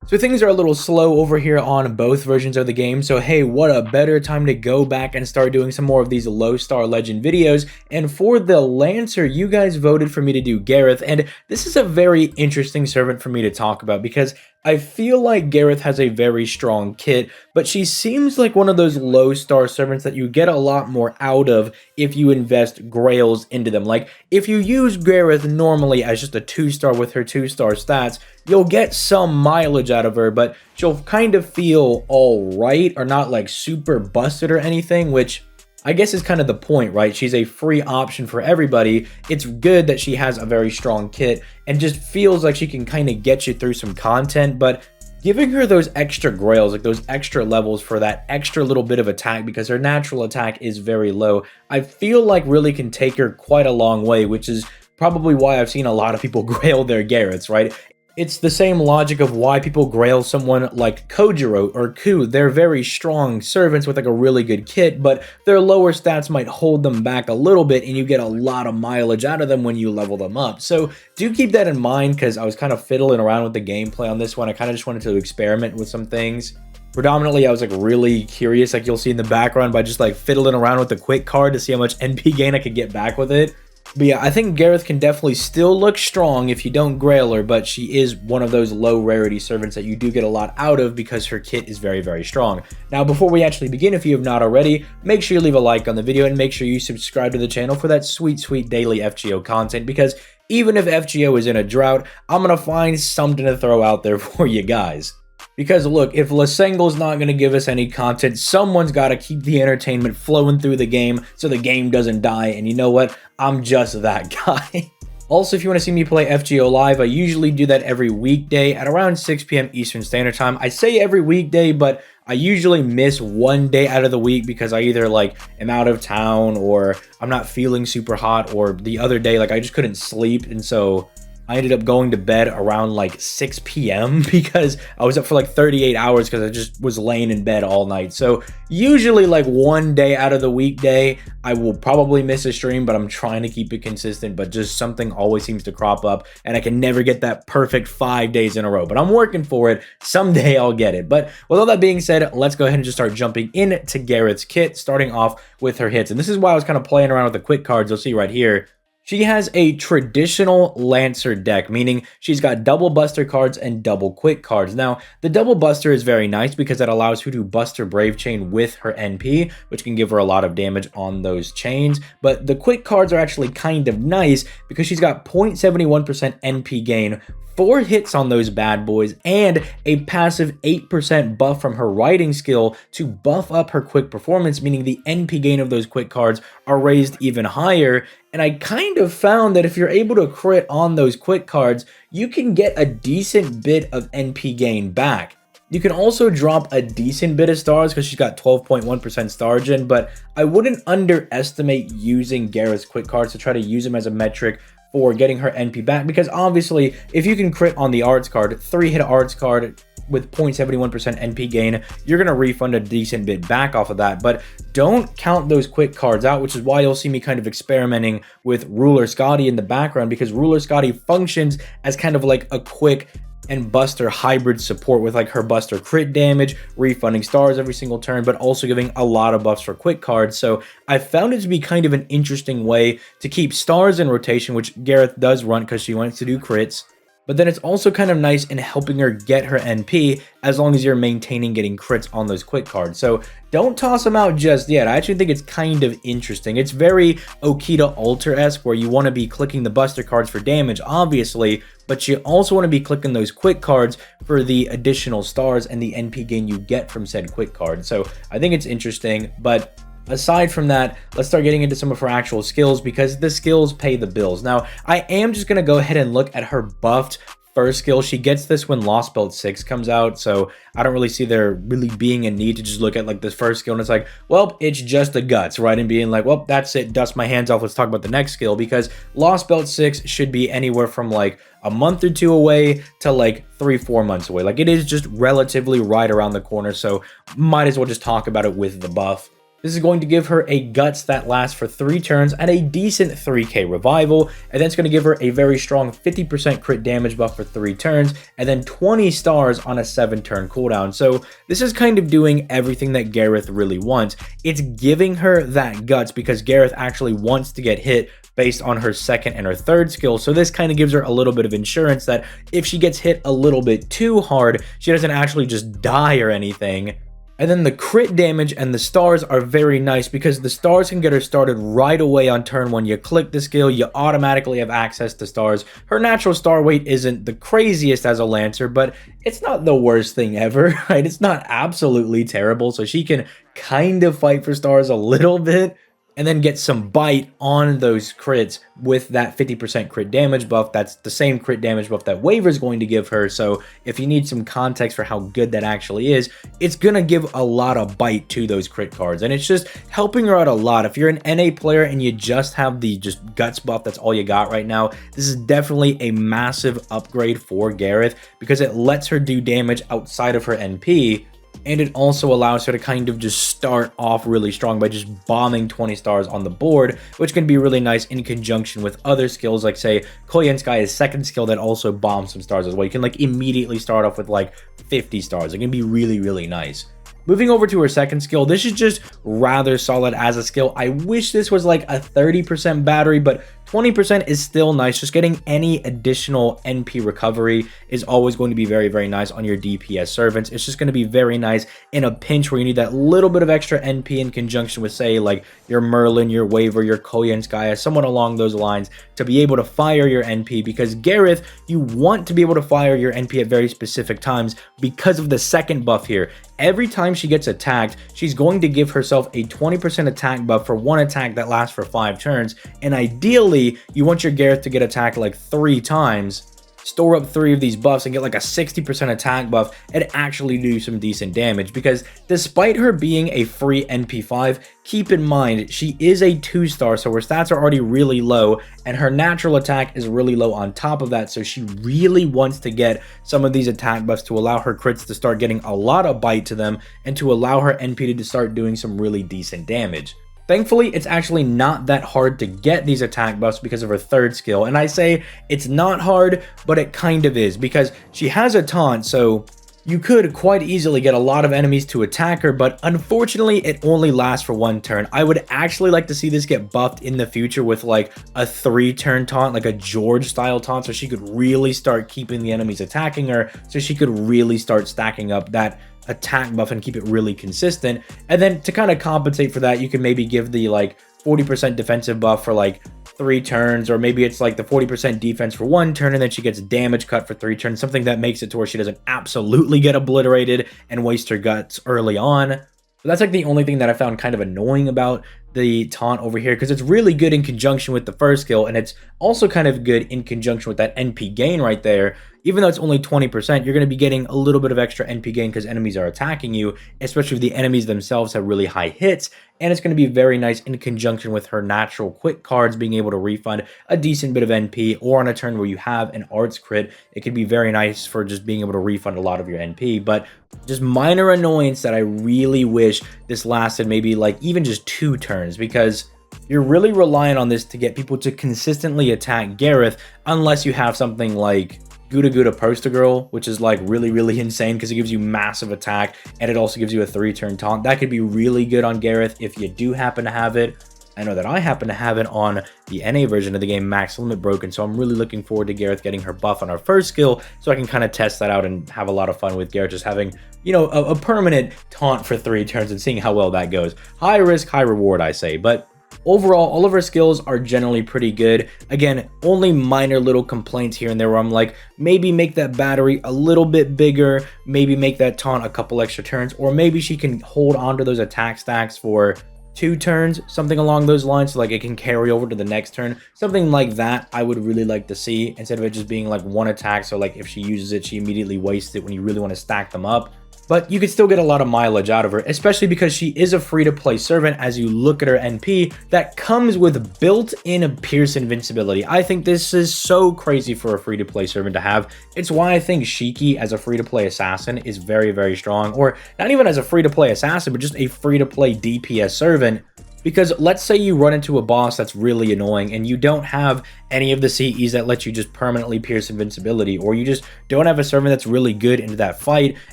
So things are a little slow over here on both versions of the game, so hey, what a better time to go back and start doing some more of these low star legend videos. And for the Lancer, you guys voted for me to do Gareth, and this is a very interesting servant for me to talk about because I feel like Gareth has a very strong kit, but she seems like one of those low star servants that you get a lot more out of if you invest grails into them. Like, if you use Gareth normally as just a 2-star with her 2-star stats, you'll get some mileage out of her, but she'll kind of feel alright, or not like super busted or anything, which I guess is kind of the point, right? She's a free option for everybody. It's good that she has a very strong kit and just feels like she can kind of get you through some content, but giving her those extra grails, like those extra levels for that extra little bit of attack, because her natural attack is very low, I feel like really can take her quite a long way, which is probably why I've seen a lot of people grail their Gareths, right? It's the same logic of why people grail someone like Kojiro or Ku. They're very strong servants with like a really good kit, but their lower stats might hold them back a little bit and you get a lot of mileage out of them when you level them up. So do keep that in mind, because I was kind of fiddling around with the gameplay on this one. I kind of just wanted to experiment with some things. Predominantly, I was like really curious, like you'll see in the background, by just like fiddling around with the quick card to see how much NP gain I could get back with it. But yeah, I think Gareth can definitely still look strong if you don't grail her, but she is one of those low rarity servants that you do get a lot out of because her kit is very, very strong. Now, before we actually begin, if you have not already, make sure you leave a like on the video and make sure you subscribe to the channel for that sweet, sweet daily FGO content, because even if FGO is in a drought, I'm gonna find something to throw out there for you guys. Because look, if Lasengle's not going to give us any content, someone's got to keep the entertainment flowing through the game so the game doesn't die, and you know what? I'm just that guy. Also, if you want to see me play FGO live, I usually do that every weekday at around 6 p.m. Eastern Standard Time. I say every weekday, but I usually miss one day out of the week because I either like am out of town, or I'm not feeling super hot, or the other day like I just couldn't sleep, and so I ended up going to bed around like 6 p.m. because I was up for like 38 hours because I just was laying in bed all night. So usually like one day out of the weekday, I will probably miss a stream, but I'm trying to keep it consistent, but just something always seems to crop up and I can never get that perfect 5 days in a row, but I'm working for it. Someday I'll get it. But with all that being said, let's go ahead and just start jumping into Gareth's kit, starting off with her hits. And this is why I was kind of playing around with the quick cards. You'll see right here. She has a traditional Lancer deck, meaning she's got double buster cards and double quick cards. Now, the double buster is very nice because that allows her to buster Brave Chain with her NP, which can give her a lot of damage on those chains. But the quick cards are actually kind of nice because she's got 0.71% NP gain, 4 hits on those bad boys, and a passive 8% buff from her writing skill to buff up her quick performance, meaning the NP gain of those quick cards are raised even higher. And I kind of found that if you're able to crit on those quick cards, you can get a decent bit of NP gain back. You can also drop a decent bit of stars because she's got 12.1% star gen, but I wouldn't underestimate using Gareth's quick cards to try to use them as a metric for getting her NP back, because obviously if you can crit on the arts card, 3-hit arts card with 0.71% NP gain, you're going to refund a decent bit back off of that. But don't count those quick cards out, which is why you'll see me kind of experimenting with Ruler Scotty in the background, because Ruler Scotty functions as kind of like a quick and buster hybrid support with like her buster crit damage, refunding stars every single turn, but also giving a lot of buffs for quick cards. So I found it to be kind of an interesting way to keep stars in rotation, which Gareth does run because she wants to do crits. But then it's also kind of nice in helping her get her NP as long as you're maintaining getting crits on those quick cards. So don't toss them out just yet. I actually think it's kind of interesting. It's very Okita Alter-esque, where you want to be clicking the buster cards for damage, obviously, but you also want to be clicking those quick cards for the additional stars and the NP gain you get from said quick card. So I think it's interesting, but aside from that, let's start getting into some of her actual skills, because the skills pay the bills. Now, I am just going to go ahead and look at her buffed first skill. She gets this when Lost Belt 6 comes out, so I don't really see there really being a need to just look at like this first skill and it's like, well, it's just the guts, right? And being like, well, that's it, dust my hands off, let's talk about the next skill, because Lost Belt 6 should be anywhere from like a month or 2 away to like 3-4 months away. Like, it is just relatively right around the corner, so might as well just talk about it with the buff. This is going to give her a Guts that lasts for 3 turns and a decent 3k revival, and then it's going to give her a very strong 50% crit damage buff for 3 turns, and then 20 stars on a 7-turn cooldown. So this is kind of doing everything that Gareth really wants. It's giving her that Guts because Gareth actually wants to get hit based on her second and her third skill. So this kind of gives her a little bit of insurance that if she gets hit a little bit too hard, she doesn't actually just die or anything. And then the crit damage and the stars are very nice because the stars can get her started right away on turn 1. You click the skill, you automatically have access to stars. Her natural star weight isn't the craziest as a Lancer, but it's not the worst thing ever, right? It's not absolutely terrible, so she can kind of fight for stars a little bit, and then get some bite on those crits with that 50% crit damage buff. That's the same crit damage buff that Waver is going to give her. So if you need some context for how good that actually is, it's going to give a lot of bite to those crit cards. And it's just helping her out a lot. If you're an NA player and you just have the Guts buff, that's all you got right now, this is definitely a massive upgrade for Gareth because it lets her do damage outside of her NP. And it also allows her to kind of just start off really strong by just bombing 20 stars on the board, which can be really nice in conjunction with other skills like, say, Koyenskai's second skill that also bombs some stars as well. You can like immediately start off with like 50 stars. It can be really, really nice. Moving over to her second skill, this is just rather solid as a skill. I wish this was like a 30% battery, but 20% is still nice. Just getting any additional NP recovery is always going to be very, very nice on your DPS servants. It's just going to be very nice in a pinch where you need that little bit of extra NP in conjunction with, say, like your Merlin, your Waver, your Koyenskaya, someone along those lines to be able to fire your NP, because Gareth, you want to be able to fire your NP at very specific times because of the second buff here. Every time she gets attacked, she's going to give herself a 20% attack buff for one attack that lasts for 5 turns, and ideally, you want your Gareth to get attacked like 3 times, store up 3 of these buffs and get like a 60% attack buff and actually do some decent damage. Because despite her being a free NP5, keep in mind she is a 2-star, so her stats are already really low and her natural attack is really low on top of that. So she really wants to get some of these attack buffs to allow her crits to start getting a lot of bite to them and to allow her NP to start doing some really decent damage. Thankfully, it's actually not that hard to get these attack buffs because of her third skill. And I say it's not hard, but it kind of is, because she has a taunt, so you could quite easily get a lot of enemies to attack her, but unfortunately, it only lasts for 1 turn. I would actually like to see this get buffed in the future with like a 3-turn taunt, like a George-style taunt, so she could really start keeping the enemies attacking her, so she could really start stacking up that attack buff and keep it really consistent. And then to kind of compensate for that, you can maybe give the like 40% defensive buff for like 3 turns, or maybe it's like the 40% defense for 1 turn and then she gets damage cut for 3 turns, something that makes it to where she doesn't absolutely get obliterated and waste her guts early on. So that's like the only thing that I found kind of annoying about the taunt over here, because it's really good in conjunction with the first skill, and it's also kind of good in conjunction with that NP gain right there. Even though it's only 20%, you're going to be getting a little bit of extra NP gain because enemies are attacking you, especially if the enemies themselves have really high hits, and it's going to be very nice in conjunction with her natural quick cards being able to refund a decent bit of NP, or on a turn where you have an arts crit, it could be very nice for just being able to refund a lot of your NP. But just minor annoyance that I really wish this lasted maybe like even just 2 turns, because you're really relying on this to get people to consistently attack Gareth, unless you have something like Guda Guda Poster Girl, which is like really, really insane because it gives you massive attack and it also gives you a 3-turn taunt. That could be really good on Gareth if you do happen to have it. I know that I happen to have it on the NA version of the game, Max Limit Broken, so I'm really looking forward to Gareth getting her buff on her first skill so I can kind of test that out and have a lot of fun with Gareth just having, you know, a permanent taunt for 3 turns and seeing how well that goes. High risk, high reward, I say, but overall, all of her skills are generally pretty good. Again, only minor little complaints here and there where I'm like, maybe make that battery a little bit bigger, maybe make that taunt a couple extra turns, or maybe she can hold on to those attack stacks for 2 turns, something along those lines, so like it can carry over to the next turn. Something like that I would really like to see, instead of it just being like 1 attack, so like if she uses it, she immediately wastes it when you really want to stack them up. but you could still get a lot of mileage out of her, especially because she is a free-to-play servant. As you look at her NP, that comes with built-in Pierce invincibility. I think this is so crazy for a free-to-play servant to have. It's why I think Shiki as a free-to-play assassin is very, very strong, or not even as a free-to-play assassin, but just a free-to-play DPS servant. Because let's say you run into a boss that's really annoying and you don't have any of the CEs that let you just permanently pierce invincibility, or you just don't have a servant that's really good into that fight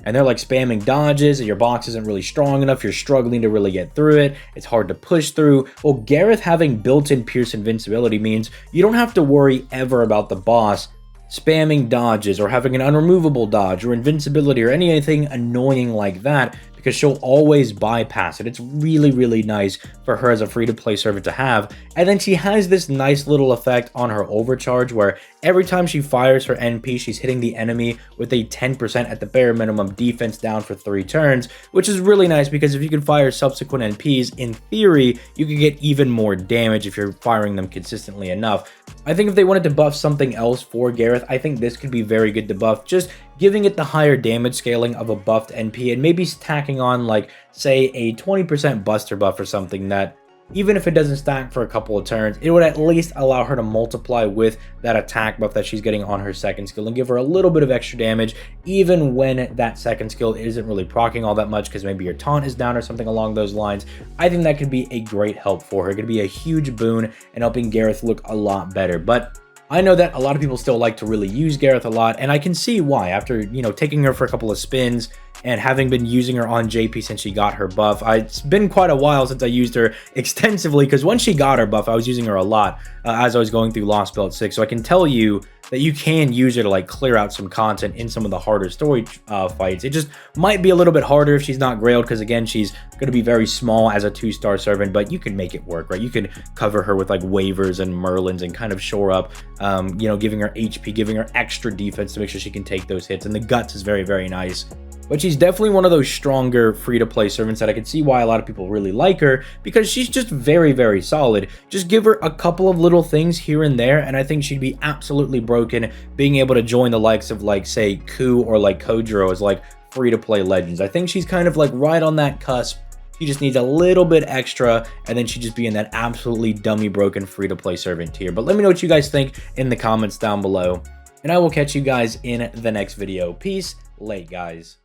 and they're like spamming dodges and your box isn't really strong enough, you're struggling to really get through it, it's hard to push through. Well, Gareth having built-in pierce invincibility means you don't have to worry ever about the boss spamming dodges or having an unremovable dodge or invincibility or anything annoying like that, because she'll always bypass it. It's really, really nice for her as a free-to-play servant to have. And then she has this nice little effect on her overcharge where every time she fires her NP, she's hitting the enemy with a 10% at the bare minimum defense down for 3 turns, which is really nice because if you can fire subsequent NPs, in theory, you can get even more damage if you're firing them consistently enough. I think if they wanted to buff something else for Gareth, I think this could be very good to buff, just giving it the higher damage scaling of a buffed NP and maybe tacking on, like, say, a 20% buster buff or something that, even if it doesn't stack for a couple of turns, it would at least allow her to multiply with that attack buff that she's getting on her second skill and give her a little bit of extra damage, even when that second skill isn't really proccing all that much because maybe your taunt is down or something along those lines. I think that could be a great help for her. It could be a huge boon and helping Gareth look a lot better. But I know that a lot of people still like to really use Gareth a lot, and I can see why. After, you know, taking her for a couple of spins and having been using her on JP since she got her buff, it's been quite a while since I used her extensively, because when she got her buff, I was using her a lot as I was going through Lost Belt 6. So I can tell you that you can use her to like clear out some content in some of the harder story fights. It just might be a little bit harder if she's not grailed, because again, she's going to be very small as a 2-star servant, but you can make it work, right? You can cover her with like waivers and merlins and kind of shore up, you know, giving her HP, giving her extra defense to make sure she can take those hits. And the guts is very, very nice. But she's definitely one of those stronger free-to-play servants that I can see why a lot of people really like her, because she's just very, very solid. Just give her a couple of little things here and there, and I think she'd be absolutely broken being able to join the likes of, like, say, Ku or like Kojiro as like free-to-play legends. I think she's kind of like right on that cusp. She just needs a little bit extra, and then she'd just be in that absolutely dummy broken free-to-play servant tier. But let me know what you guys think in the comments down below, and I will catch you guys in the next video. Peace, late guys.